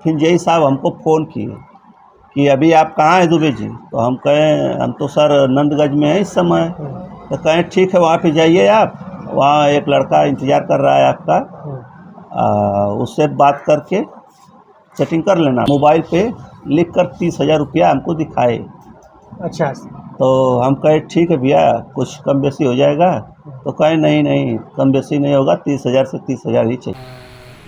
फिर जय साहब हमको फ़ोन किए कि अभी आप कहाँ हैं दुबे जी। तो हम कहें हम तो सर नंदगंज में हैं इस समय। तो कहें ठीक है वहाँ पे जाइए आप, वहाँ एक लड़का इंतज़ार कर रहा है आपका, उससे बात करके सेटिंग कर लेना। मोबाइल पे लिख कर 30,000 रुपया हमको दिखाए। अच्छा। तो हम कहे ठीक है भैया कुछ कम बेसी हो जाएगा। तो कहे नहीं नहीं कम बेसी नहीं होगा, 30,000 से 30,000 ही चाहिए।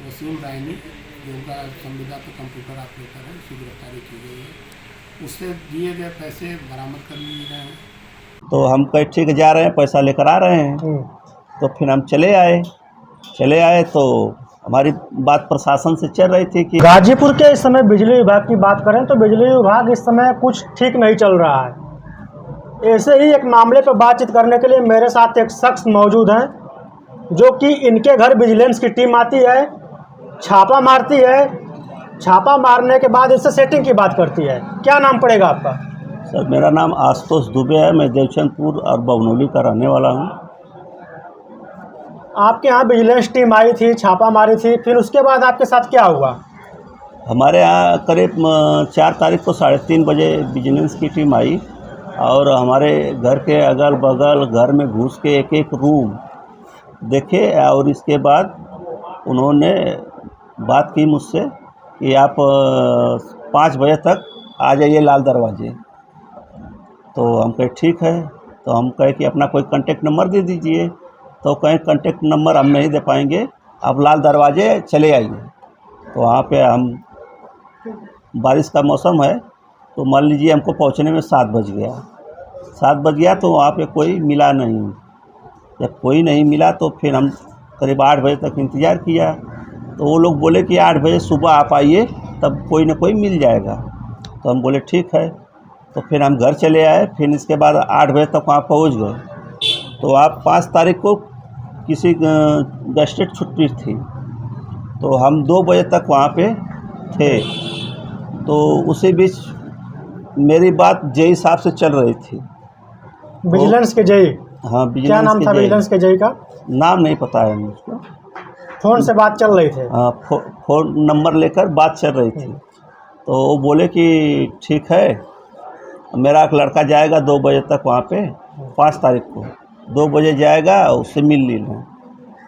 वसीम रायनी जो उनका संविदा पे कंप्यूटर ऑपरेटर है, उसकी गिरफ्तारी की गई है। उससे दिए गए पैसे बरामद कर लिए गए हैं। तो हम कहे ठीक है जा रहे हैं, पैसा लेकर आ रहे हैं। तो फिर हम चले आए तो हमारी बात प्रशासन से चल रही थी कि गाजीपुर के इस समय बिजली विभाग की बात करें तो बिजली विभाग इस समय कुछ ठीक नहीं चल रहा है। ऐसे ही एक मामले पर बातचीत करने के लिए मेरे साथ एक शख्स मौजूद हैं जो कि इनके घर विजिलेंस की टीम आती है, छापा मारती है, छापा मारने के बाद इससे सेटिंग की बात करती है। क्या नाम पड़ेगा आपका? सर मेरा नाम आशुतोष दुबे है, मैं देवचंदपुर और बवनौली का रहने वाला हूँ। आपके यहाँ विजिलेंस टीम आई थी, छापा मारी थी, फिर उसके बाद आपके साथ क्या हुआ? हमारे यहाँ करीब 4 तारीख को 3:30 बजे विजिलेंस की टीम आई और हमारे घर के अगल बगल घर में घुस के एक एक रूम देखे और इसके बाद उन्होंने बात की मुझसे कि आप 5 बजे तक आ जाइए लाल दरवाजे। तो हम कहे ठीक है। तो हम कहे कि अपना कोई कांटेक्ट नंबर दे दीजिए। तो कहें कांटेक्ट नंबर हम नहीं दे पाएंगे, आप लाल दरवाजे चले आइए। तो वहाँ पे हम बारिश का मौसम है तो मान लीजिए हमको पहुँचने में 7 बज गया। तो वहाँ पे कोई मिला नहीं। जब कोई नहीं मिला तो फिर हम करीब 8 बजे तक इंतज़ार किया। तो वो लोग बोले कि 8 बजे सुबह आप आइए तब कोई ना कोई मिल जाएगा। तो हम बोले ठीक है। तो फिर हम घर चले आए। फिर इसके बाद 8 बजे तक वहाँ पहुँच गए। तो आप 5 तारीख को किसी गेस्टेड छुट्टी थी तो हम 2 बजे तक वहाँ पे थे। तो उसी बीच मेरी बात जेई साहब से चल रही थी। विजिलेंस के जेई? हाँ क्या नाम था विजिलेंस के जेई का? नाम नहीं पता है मुझको। फोन से बात चल रही थी? हाँ फोन नंबर लेकर बात चल रही थी। तो वो बोले कि ठीक है मेरा एक लड़का जाएगा 2 बजे तक वहाँ पे, 5 तारीख को 2 बजे जाएगा, उससे मिल लेना।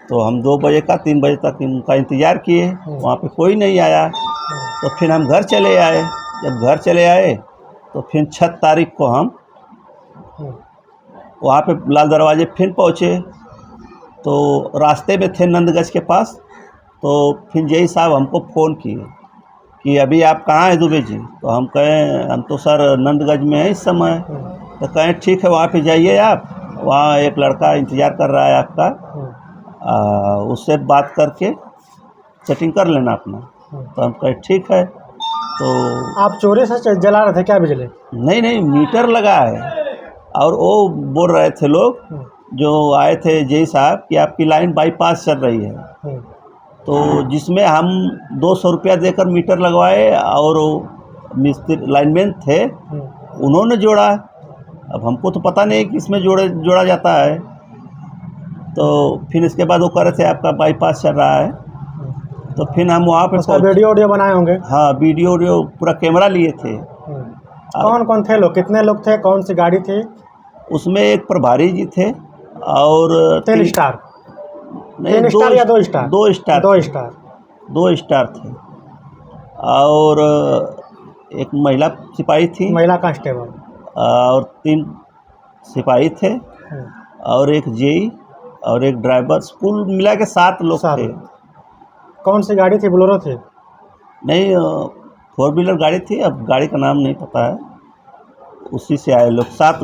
तो हम 2 बजे का 3 बजे तक उनका इंतज़ार किए, वहाँ पे कोई नहीं आया। तो फिर हम घर चले आए। जब घर चले आए तो फिर 6 तारीख को हम वहाँ पे लाल दरवाजे फिर पहुँचे। तो रास्ते में थे नंदगंज के पास। तो फिर जय साहब हमको फ़ोन किए कि अभी आप कहाँ हैं दुबे जी। तो हम कहें हम तो सर नंदगंज में हैं इस समय। तो कहें ठीक है वहाँ पे जाइए आप, वहाँ एक लड़का इंतज़ार कर रहा है आपका, उससे बात करके सेटिंग कर लेना अपना। तो हम कहे ठीक है। तो आप चोरी से जला रहे थे क्या बिजली? नहीं मीटर लगा है और वो बोल रहे थे लोग जो आए थे जय साहब कि आपकी लाइन बाईपास चल रही है। तो जिसमें हम 200 रुपया देकर मीटर लगवाए और मिस्त्री लाइनमैन थे उन्होंने जोड़ा। अब हमको तो पता नहीं कि इसमें जोड़ा जाता है। तो फिर इसके बाद वो कह रहे थे आपका बाईपास चल रहा है। तो फिर हम वहाँ पे वीडियो बनाए होंगे? हाँ वीडियो पूरा कैमरा लिए थे। कौन कौन थे लोग, कितने लोग थे, कौन सी गाड़ी थी? उसमें एक प्रभारी जी थे और 3 स्टार? नहीं 3 स्टार या 2 स्टार? 2 स्टार। 2 स्टार थे और एक महिला सिपाही थी, महिला कांस्टेबल, और 3 सिपाही थे और एक जेई और एक ड्राइवर, कुल मिला के 7 लोग थे। कौन सी गाड़ी थी, बोलेरो थी? नहीं 4 व्हीलर गाड़ी थी, अब गाड़ी का नाम नहीं पता है। उसी से आए लोग 7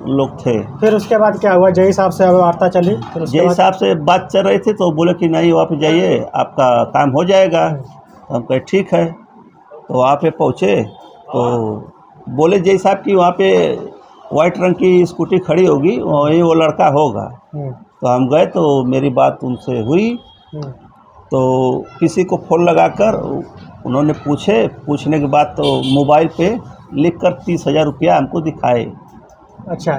लोग थे। फिर उसके बाद क्या हुआ? जय साहब से वार्ता चली? जय साहब से बात चल रही थी तो बोले कि नहीं वहाँ पे जाइए आपका काम हो जाएगा। हम कहे ठीक है। तो वहाँ पे पहुँचे तो बोले जय साहब कि वहाँ पे वाइट रंग की स्कूटी खड़ी होगी, वहीं वो लड़का होगा। तो हम गए तो मेरी बात उनसे हुई। तो किसी को फ़ोन लगाकर उन्होंने पूछने के बाद तो मोबाइल पे लिख कर 30,000 रुपया हमको दिखाए। अच्छा।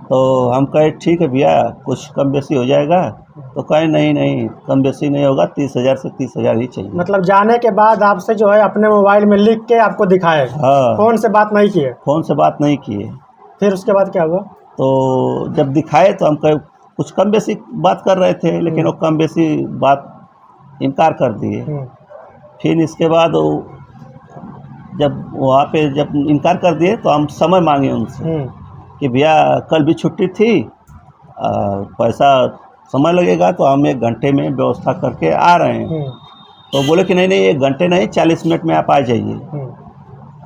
तो हम कहे ठीक है भैया कुछ कम बेसी हो जाएगा। तो कहे नहीं नहीं, कम बेसी नहीं होगा, 30,000 से 30,000 ही चाहिए। मतलब जाने के बाद आपसे जो है अपने मोबाइल में लिख के आपको दिखाए, हाँ, फ़ोन से बात नहीं किए? फ़ोन से बात नहीं किए। फिर उसके बाद क्या हुआ? तो जब दिखाए तो हम कहे कुछ कम बेसी बात कर रहे थे, लेकिन वो कम बेसी बात इनकार कर दिए। फिर इसके बाद वो जब वहाँ पे जब इनकार कर दिए तो हम समय मांगे उनसे कि भैया कल भी छुट्टी थी, पैसा समय लगेगा तो हम 1 घंटे में व्यवस्था करके आ रहे हैं। तो बोले कि नहीं नहीं, 1 घंटे नहीं, 40 मिनट में आप आ जाइए,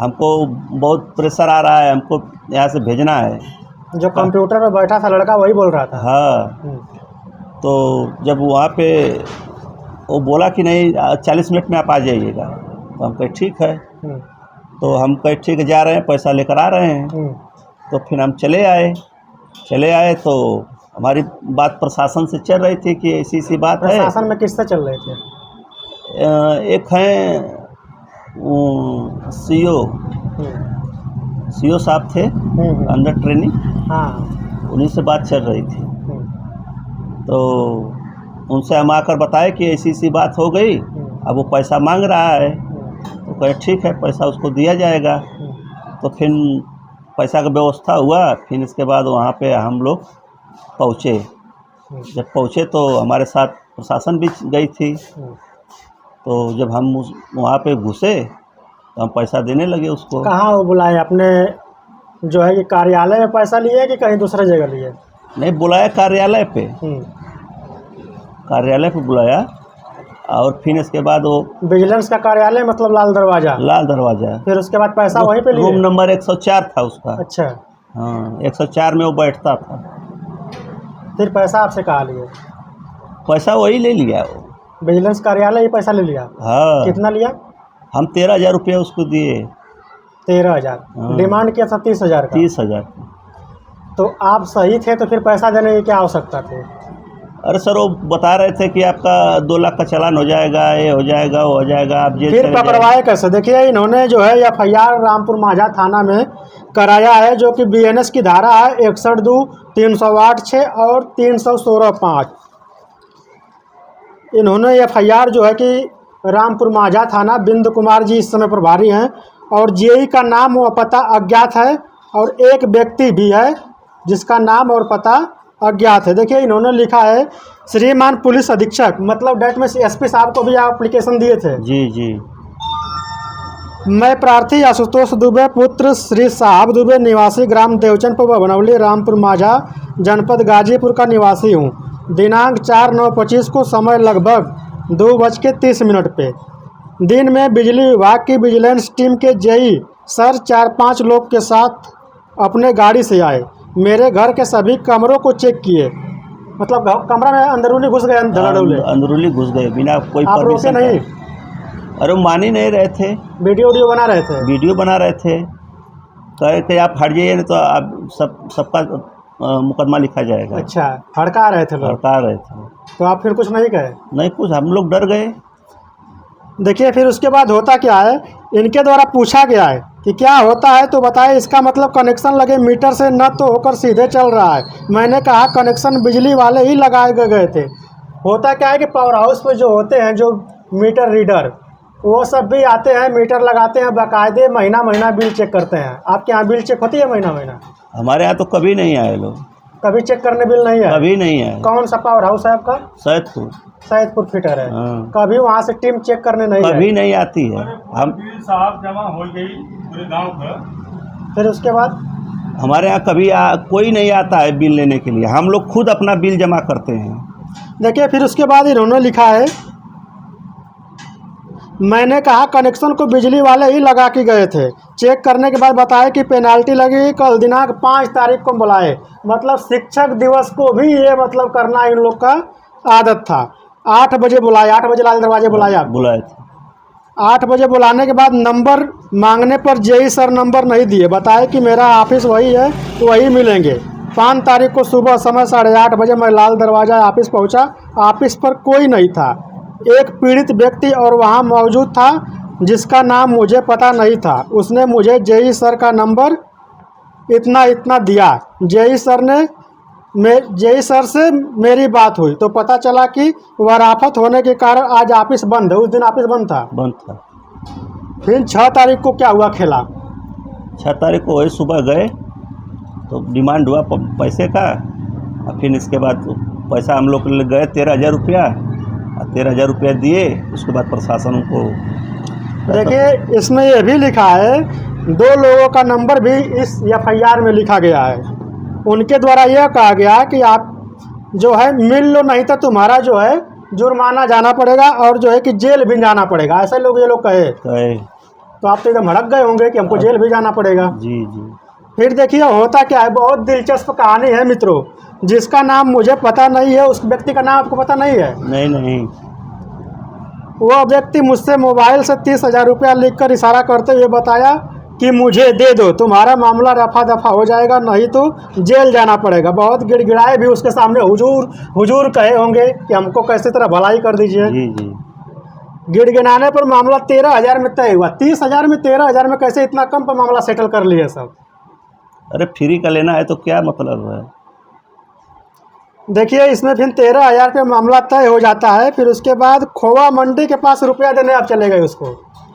हमको बहुत प्रेशर आ रहा है, हमको यहाँ से भेजना है। जो कंप्यूटर पे बैठा था लड़का वही बोल रहा था? हाँ। तो जब वहाँ पे वो बोला कि नहीं 40 मिनट में आप आ जाइएगा, तो हम कहे ठीक है। तो हम कहे ठीक है, जा रहे हैं, पैसा लेकर आ रहे हैं। तो फिर हम चले आए तो हमारी बात प्रशासन से चल रही थी कि ऐसी बात है। प्रशासन में किससे चल रहे थे? एक हैं सीओ साहब थे अंडर ट्रेनिंग, हाँ, उन्हीं से बात चल रही थी। तो उनसे हम आकर बताए कि ऐसी बात हो गई, अब वो पैसा मांग रहा है। तो कहे ठीक है, पैसा उसको दिया जाएगा। तो फिर पैसा का व्यवस्था हुआ। फिर इसके बाद वहाँ पे हम लोग पहुँचे। जब पहुँचे तो हमारे साथ प्रशासन भी गई थी। तो जब हम वहाँ पे घुसे तो हम पैसा देने लगे उसको। कहाँ वो बुलाए? अपने जो है कि कार्यालय में पैसा लिए कि कहीं दूसरे जगह लिए? नहीं, बुलाया कार्यालय पे, कार्यालय पे बुलाया। और फिर इसके बाद वो विजिलेंस का कार्यालय मतलब लाल दरवाजा? लाल दरवाजा। फिर उसके बाद पैसा वहीं पे लिए? रूम नंबर 104 था उसका। अच्छा, हाँ, 104 में वो बैठता था। फिर पैसा आपसे कहाँ लिए? पैसा वही ले लिया वो, विजिलेंस कार्यालय ही पैसा ले लिया? हाँ। कितना लिया? हम 13,000 रुपया उसको दिए। 13,000? हाँ। डिमांड किया था 30,000 का? 30,000। तो आप सही थे तो फिर पैसा देने की क्या आवश्यकता थी? अरे सर, वो बता रहे थे कि आपका 2 लाख का चालान हो जाएगा, ये हो जाएगा, वो हो जाएगा, आप जेल फिर चले पकड़वाए कैसे? देखिए, इन्होंने जो है FIR रामपुर माझा थाना में कराया है, जो कि BNS की धारा है 61(2), 308(6) और 316(5). इन्होंने FIR जो है कि रामपुर माझा थाना, बिंदु कुमार जी इस समय प्रभारी हैं, और JE का नाम व पता अज्ञात है, और एक व्यक्ति भी है जिसका नाम और पता अज्ञात है। देखिए, इन्होंने लिखा है श्रीमान पुलिस अधीक्षक, मतलब डेट में SP साहब को भी एप्लीकेशन दिए थे। जी जी। मैं प्रार्थी आशुतोष दुबे पुत्र श्री साहब दुबे, निवासी ग्राम देवचनपुर बनवली, रामपुर माझा, जनपद गाजीपुर का निवासी हूँ। दिनांक 4/9/25 को, समय लगभग 2:30 पे, दिन में बिजली विभाग की विजिलेंस टीम के JE सर 4-5 लोग के साथ अपने गाड़ी से आए। मेरे घर के सभी कमरों को चेक किए, मतलब कमरा में अंदरूनी घुस गए, अंदरूनी घुस गए बिना कोई आप रोके परमिशन नहीं? अरे वो मान ही नहीं रहे थे। वीडियो बना रहे थे? वीडियो बना रहे थे। कहे थे आप हट जाइए, नहीं तो आप सबका मुकदमा लिखा जाएगा। अच्छा, हड़का रहे थे लोग? हड़का रहे थे। तो आप फिर कुछ नहीं कहे? नहीं कुछ, हम लोग डर गए। देखिए, फिर उसके बाद होता क्या है, इनके द्वारा पूछा गया है कि क्या होता है तो बताए। इसका मतलब कनेक्शन लगे मीटर से न तो होकर सीधे चल रहा है। मैंने कहा कनेक्शन बिजली वाले ही लगाए गए थे। होता क्या है कि पावर हाउस पे जो होते हैं, जो मीटर रीडर, वो सब भी आते हैं, मीटर लगाते हैं, बाकायदे महीना बिल चेक करते हैं। आपके यहाँ बिल चेक होती है महीना? हमारे यहाँ तो कभी नहीं आए लोग। कभी चेक करने बिल नहीं है? कभी नहीं आए। कौन सा पावर हाउस है आपका? सैदपुर फिटर है। हाँ। कभी वहाँ से टीम चेक करने नहीं कभी नहीं आती है। हम साहब जमा हो गई पूरे गांव का। फिर उसके बाद हमारे यहाँ कभी कोई नहीं आता है बिल लेने के लिए। हम लोग खुद अपना बिल जमा करते हैं। देखिए, फिर उसके बाद इन्होंने लिखा है, मैंने कहा कनेक्शन को बिजली वाले ही लगा के गए थे। चेक करने के बाद बताया कि पेनाल्टी लगेगी। कल दिनांक 5 तारीख को बुलाए। मतलब शिक्षक दिवस को भी ये मतलब करना इन लोग का आदत था। 8 बजे बुलाए, 8 बजे लाल दरवाजे बुलाए आप? बुलाए थे। 8 बजे बुलाने के बाद नंबर मांगने पर JE सर नंबर नहीं दिए। बताए कि मेरा ऑफिस वही है, तो वही मिलेंगे। 5 तारीख को सुबह समय 8:30 बजे मैं लाल दरवाजा ऑफिस पहुंचा। ऑफिस पर कोई नहीं था। एक पीड़ित व्यक्ति और वहां मौजूद था, जिसका नाम मुझे पता नहीं था। उसने मुझे JE सर का नंबर इतना दिया। JE सर ने जेई सर से मेरी बात हुई तो पता चला कि वराफत होने के कारण आज ऑफिस बंद है। उस दिन ऑफिस बंद था। बंद था। फिर 6 तारीख को क्या हुआ खेला? 6 तारीख को वही सुबह गए तो डिमांड हुआ पैसे का, और फिर इसके बाद पैसा हम लोग गए 13,000 रुपया, और 13,000 रुपया दिए। उसके बाद प्रशासन को देखिए इसमें यह भी लिखा है, 2 लोगों का नंबर भी इस FIR में लिखा गया है। उनके द्वारा यह कहा गया कि आप जो है मिल लो, नहीं तो तुम्हारा जो है जुर्माना जाना पड़ेगा और जो है कि जेल भी जाना पड़ेगा। ऐसे लोग ये लोग कहे तो आप तो एकदम भड़क गए होंगे कि हमको जेल भी जाना पड़ेगा। जी जी। फिर देखिए होता क्या है, बहुत दिलचस्प कहानी है मित्रों। जिसका नाम मुझे पता नहीं है, उस व्यक्ति का नाम आपको पता नहीं है? नहीं नहीं। वो व्यक्ति मुझसे मोबाइल से 30,000 रुपया लिखकर इशारा करते हुए बताया कि मुझे दे दो, तुम्हारा मामला रफा दफा हो जाएगा, नहीं तो जेल जाना पड़ेगा। बहुत गिड़गिड़ाए भी उसके सामने, हुजूर हुजूर कहे होंगे कि हमको कैसे तरह भलाई कर दीजिए। जी जी। गिड़गिड़ाने पर मामला 13,000 में तय हुआ। 30,000 में 13,000 में कैसे इतना कम पर मामला सेटल कर लिए सब? अरे फ्री का लेना है तो क्या मतलब है? देखिए इसमें फिर 13,000 पे मामला तय हो जाता है। फिर उसके बाद खोवा मंडी के पास रुपया देने आप चले गए उसको।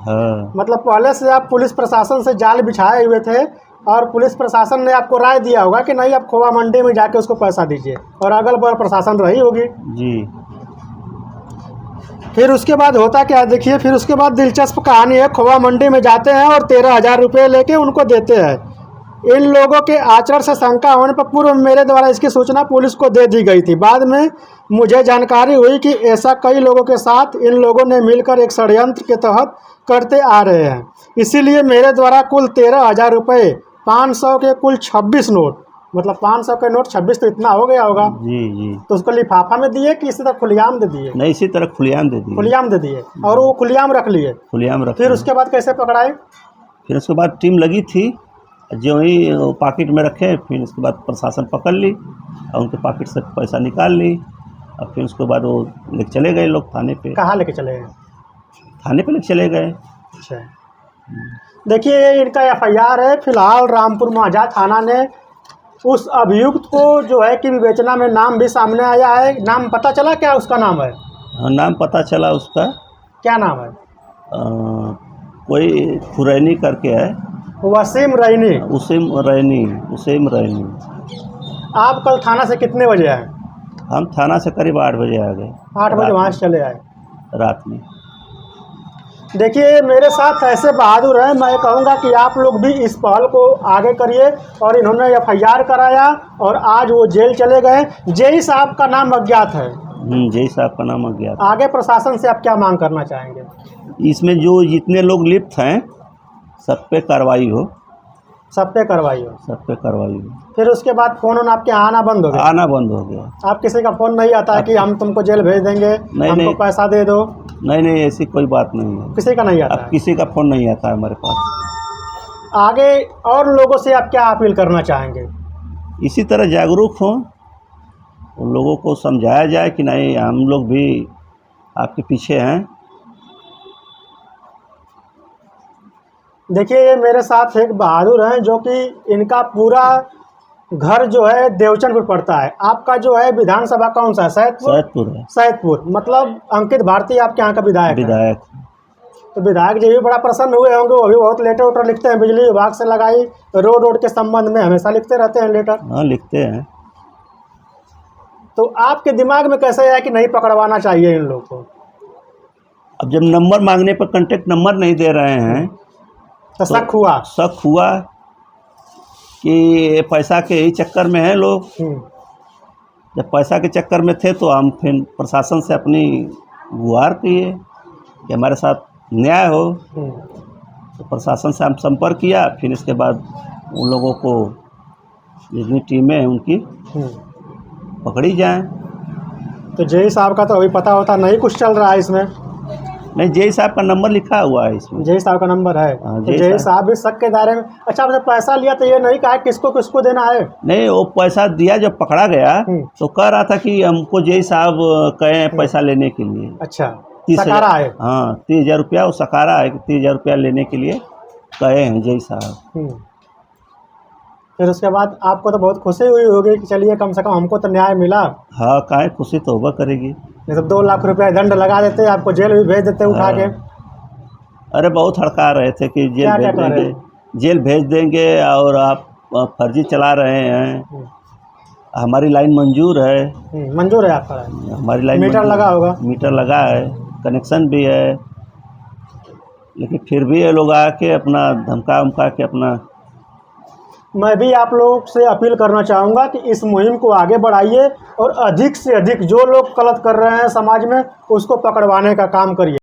हाँ। मतलब पहले से आप पुलिस प्रशासन से जाल बिछाए हुए थे और पुलिस प्रशासन ने आपको राय दिया होगा कि नहीं, आप खोवा मंडी में जाके उसको पैसा दीजिए, और अगल बगल प्रशासन रही होगी। जी। फिर उसके बाद होता क्या, देखिए फिर उसके बाद दिलचस्प कहानी है। खोवा मंडी में जाते हैं और 13,000 रुपये लेके उनको देते हैं। इन लोगों के आचरण से शंका होने पर पूर्व मेरे द्वारा इसकी सूचना पुलिस को दे दी गई थी। बाद में मुझे जानकारी हुई कि ऐसा कई लोगों के साथ इन लोगों ने मिलकर एक षड्यंत्र के तहत करते आ रहे हैं। इसीलिए मेरे द्वारा कुल 13,000 रुपये, 500 के कुल 26 नोट, मतलब 500 के नोट 26 तो इतना हो गया होगा। जी जी। तो उसको लिफाफा में दिए कि इसी तरह खुलेआम दे दिए? नहीं, इसी तरह खुलेआम दे दिए। खुलेआम दे दिए और वो खुलेआम रख लिए। खुलेआम रख। फिर उसके बाद कैसे पकड़ाए? फिर उसके बाद टीम लगी थी, जो ही पॉकेट में रखे। फिर उसके बाद प्रशासन पकड़ ली और उनके पॉकेट से पैसा निकाल ली, और फिर उसके बाद वो लेके चले गए लोग थाने पे। कहाँ लेके चले गए? थाने पे लेके चले गए। अच्छा, देखिए ये इनका FIR है। फिलहाल रामपुर माझा थाना ने उस अभियुक्त को जो है कि विवेचना में नाम भी सामने आया है। नाम पता चला क्या उसका नाम है? हाँ, नाम पता चला उसका। क्या नाम है? कोई खुरैनी करके है। वसीम रैनी। उसीम रैनी। आप कल थाना से कितने बजे आए? हम थाना से करीब 8 बजे आ गए। 8 बजे वहाँ से चले आए रात में। देखिए मेरे साथ ऐसे बहादुर हैं, मैं कहूँगा कि आप लोग भी इस पहल को आगे करिए। और इन्होंने FIR कराया और आज वो जेल चले गए। जेई साहब का नाम अज्ञात है। जेई साहब का नाम अज्ञात। आगे प्रशासन से आप क्या मांग करना चाहेंगे? इसमें जो जितने लोग लिप्त हैं सब पे कार्रवाई हो। सब पे कार्रवाई हो। सब पे कार्रवाई हो। फिर उसके बाद फ़ोन आपके आना बंद हो गया? आना बंद हो गया। आप किसी का फ़ोन नहीं आता है कि हम तुमको जेल भेज देंगे, हमको पैसा दे दो? नहीं, ऐसी कोई बात नहीं है। किसी का नहीं आता? अब किसी का फ़ोन नहीं आता है हमारे पास। आगे और लोगों से आप क्या अपील करना चाहेंगे? इसी तरह जागरूक हों, उन लोगों को समझाया जाए कि नहीं, हम लोग भी आपके पीछे हैं। देखिए ये मेरे साथ एक बहादुर हैं जो कि इनका पूरा घर जो है देवचंदपुर पड़ता है। आपका जो है विधानसभा कौन सा है? सैदपुर है। सैदपुर। मतलब अंकित भारती आपके यहाँ का विधायक है। तो विधायक जी भी बड़ा प्रसन्न हुए होंगे। वो भी बहुत लेटर वेटर लिखते हैं, बिजली विभाग से लगाई रोड के संबंध में हमेशा लिखते रहते हैं लेटर। हाँ, लिखते हैं। तो आपके दिमाग में कैसे है कि नहीं पकड़वाना चाहिए इन लोगों को? अब जब नंबर मांगने पर कांटेक्ट नंबर नहीं दे रहे हैं तो शक हुआ कि पैसा के ही चक्कर में है लोग। जब पैसा के चक्कर में थे तो हम फिर प्रशासन से अपनी गुहार किए कि हमारे साथ न्याय हो। तो प्रशासन से हम संपर्क किया। फिर इसके बाद उन लोगों को जितनी टीमें हैं उनकी पकड़ी जाएं। तो जेई साहब का तो अभी पता होता नहीं कुछ चल रहा है इसमें? नहीं, जेई साहब का नंबर लिखा हुआ है इसमें। जेई साहब का नंबर है। तो जेई साहब भी शक के दायरे में। अच्छा, आपने पैसा लिया तो ये नहीं कहा किसको किसको देना है? नहीं, वो पैसा दिया जब पकड़ा गया तो कह रहा था कि हमको जेई साहब कहे पैसा लेने के लिए। अच्छा, सकारा है? हाँ, 30,000 रुपया वो सकारा है कि 30,000 रुपया लेने के लिए कहे हैं जेई साहब। फिर उसके बाद आपको तो बहुत खुशी हुई होगी कि चलिए कम से कम हमको तो न्याय मिला। हाँ, काहे खुशी तो होगा करेगी। नहीं तो 2 लाख रुपया दंड लगा देते, आपको जेल भी भेज देते उठा के। अरे बहुत हड़का रहे थे कि जेल क्या भेज क्या कह रहे देंगे, जेल भेज देंगे और आप फर्जी चला रहे हैं। हमारी लाइन मंजूर है, मंजूर है आपका? हमारी लाइन मीटर मंजूर लगा है, होगा? मीटर लगा है, कनेक्शन भी है, लेकिन फिर भी ये लोग आके अपना धमका उमका के अपना। मैं भी आप लोग से अपील करना चाहूँगा कि इस मुहिम को आगे बढ़ाइए और अधिक से अधिक जो लोग गलत कर रहे हैं समाज में उसको पकड़वाने का काम करिए।